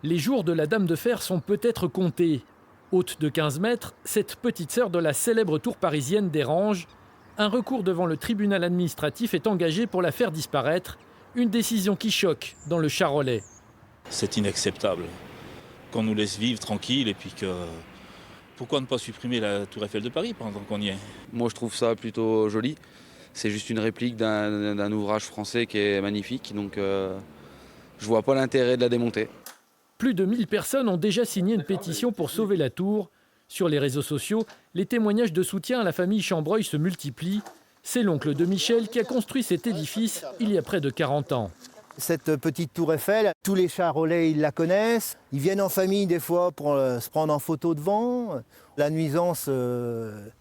Les jours de la Dame de Fer sont peut-être comptés. Haute de 15 mètres, cette petite sœur de la célèbre tour parisienne dérange. Un recours devant le tribunal administratif est engagé pour la faire disparaître. Une décision qui choque dans le Charolais. C'est inacceptable qu'on nous laisse vivre tranquille et puis que... Pourquoi ne pas supprimer la tour Eiffel de Paris pendant qu'on y est? Moi je trouve ça plutôt joli. C'est juste une réplique d'un ouvrage français qui est magnifique, donc je vois pas l'intérêt de la démonter. Plus de 1000 personnes ont déjà signé une pétition pour sauver la tour. Sur les réseaux sociaux, les témoignages de soutien à la famille Chambreuil se multiplient. C'est l'oncle de Michel qui a construit cet édifice il y a près de 40 ans. Cette petite tour Eiffel, tous les Charolais ils la connaissent. Ils viennent en famille des fois pour se prendre en photo devant. La nuisance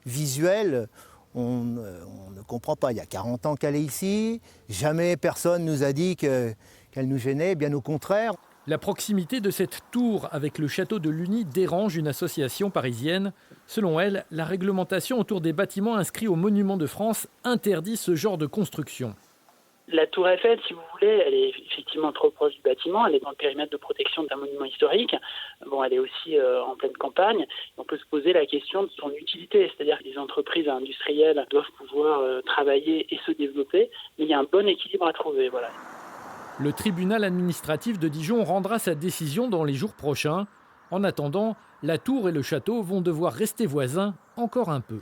visuelle, on ne comprend pas. Il y a 40 ans qu'elle est ici. Jamais personne nous a dit qu'elle nous gênait, bien au contraire. La proximité de cette tour avec le château de Lugny dérange une association parisienne. Selon elle, la réglementation autour des bâtiments inscrits aux monuments de France interdit ce genre de construction. La tour Eiffel, si vous voulez, elle est effectivement trop proche du bâtiment. Elle est dans le périmètre de protection d'un monument historique. Bon, elle est aussi en pleine campagne. On peut se poser la question de son utilité. C'est-à-dire que les entreprises industrielles doivent pouvoir travailler et se développer. Mais il y a un bon équilibre à trouver. Voilà. Le tribunal administratif de Dijon rendra sa décision dans les jours prochains. En attendant, la tour et le château vont devoir rester voisins encore un peu.